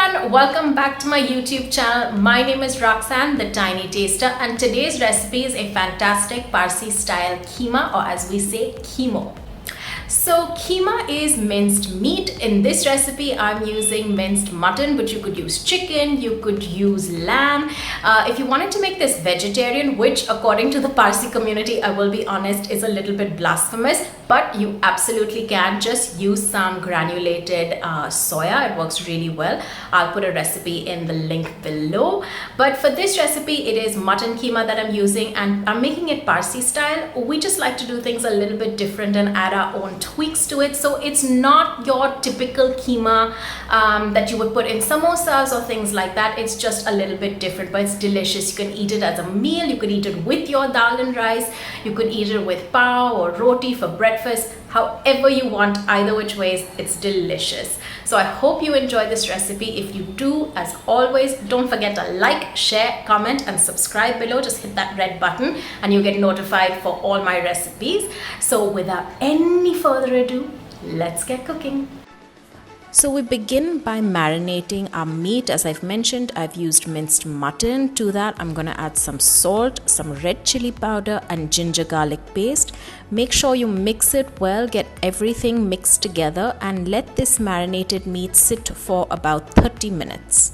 everyone, welcome back to my YouTube channel. My name is Roxanne, the Tiny Taster, and today's recipe is a fantastic Parsi style keema, or as we say, Kheemo. So keema is minced meat. In this recipe, I'm using minced mutton, but you could use chicken, you could use lamb. If you wanted to make this vegetarian, which according to the Parsi community, I will be honest, is a little bit blasphemous, but you absolutely can just use some granulated soya. It works really well. I'll put a recipe in the link below. But for this recipe, it is mutton keema that I'm using, and I'm making it Parsi style. We just like to do things a little bit different and add our own tweaks to it. So it's not your typical keema that you would put in samosas or things like that. It's just a little bit different, but it's delicious. You can eat it as a meal. You could eat it with your dal and rice. You could eat it with pav or roti for breakfast. However you want, either which ways, it's delicious. So I hope you enjoy this recipe. If you do, as always, don't forget to like, share, comment and subscribe below. Just hit that red button and you get notified for all my recipes. So without any further ado, let's get cooking. So we begin by marinating our meat. As I've mentioned, I've used minced mutton. To that, I'm going to add some salt, some red chili powder and ginger garlic paste. Make sure you mix it well, get everything mixed together and let this marinated meat sit for about 30 minutes.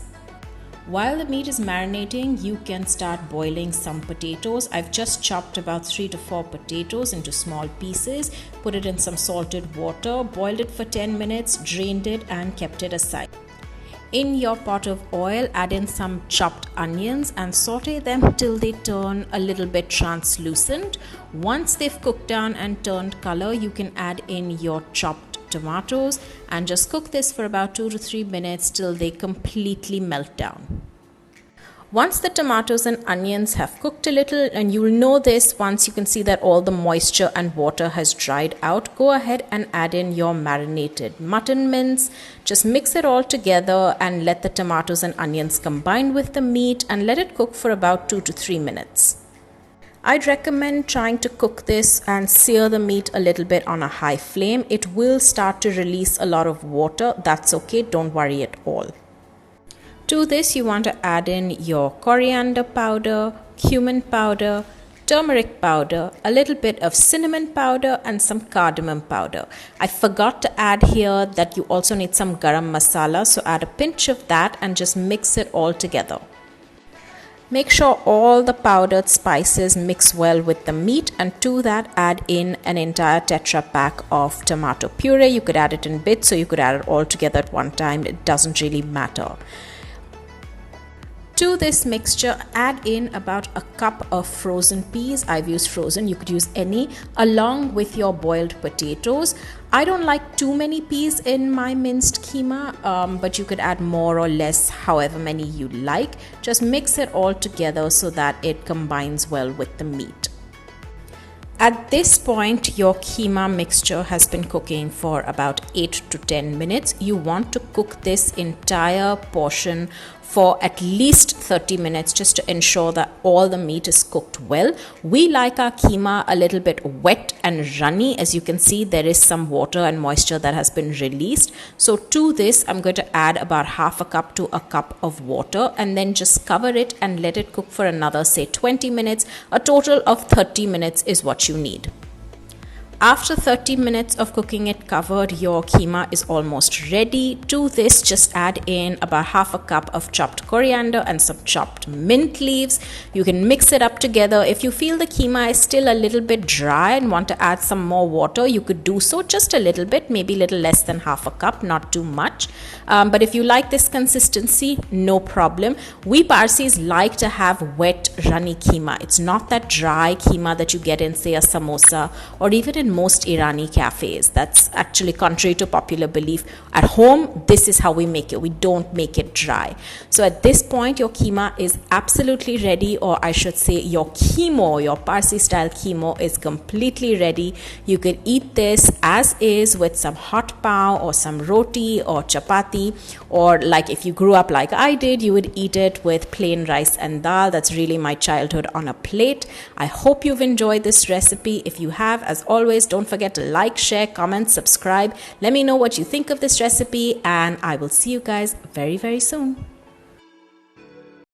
While the meat is marinating, you can start boiling some potatoes. I've just chopped about 3 to 4 potatoes into small pieces, put it in some salted water, boiled it for 10 minutes, drained it and kept it aside. In your pot of oil, add in some chopped onions and saute them till they turn a little bit translucent. Once they've cooked down and turned color, you can add in your chopped tomatoes and just cook this for about 2 to 3 minutes till they completely melt down. Once the tomatoes and onions have cooked a little, and you'll know this once you can see that all the moisture and water has dried out, go ahead and add in your marinated mutton mince. Just mix it all together and let the tomatoes and onions combine with the meat and let it cook for about 2 to 3 minutes. I'd recommend trying to cook this and sear the meat a little bit on a high flame. It will start to release a lot of water. That's okay, don't worry at all. To this, you want to add in your coriander powder, cumin powder, turmeric powder, a little bit of cinnamon powder and some cardamom powder. I forgot to add here that you also need some garam masala, so add a pinch of that and just mix it all together. Make sure all the powdered spices mix well with the meat, and to that add in an entire Tetra pack of tomato puree. You could add it in bits or you could add it all together at one time. It doesn't really matter. To this mixture, add in about a cup of frozen peas. I've used frozen, you could use any, along with your boiled potatoes. I don't like too many peas in my minced keema, but you could add more or less, however many you like. Just mix it all together so that it combines well with the meat. At this point, your keema mixture has been cooking for about 8 to 10 minutes. You want to cook this entire portion for at least 30 minutes just to ensure that all the meat is cooked well. We like our keema a little bit wet and runny. As you can see, there is some water and moisture that has been released. So to this, I'm going to add about half a cup to a cup of water and then just cover it and let it cook for another, say, 20 minutes. A total of 30 minutes is what you need. After 30 minutes of cooking it covered, your keema is almost ready. To this, just add in about half a cup of chopped coriander and some chopped mint leaves. You can mix it up together. If you feel the keema is still a little bit dry and want to add some more water, you could do so, just a little bit, maybe a little less than half a cup, not too much. But if you like this consistency, no problem. We Parsis like to have wet, runny keema. It's not that dry keema that you get in, say, a samosa or even in most Irani cafes. That's actually contrary to popular belief. At home, this is how we make it. We don't make it dry. So at this point, your keema is absolutely ready, or I should say your Kheemo, your Parsi style Kheemo is completely ready. You could eat this as is with some hot pav or some roti or chapati, or like if you grew up like I did, you would eat it with plain rice and dal. That's really my childhood on a plate. I hope you've enjoyed this recipe. If you have, as always, this, don't forget to like, share, comment, subscribe. Let me know what you think of this recipe, and I will see you guys very, very soon.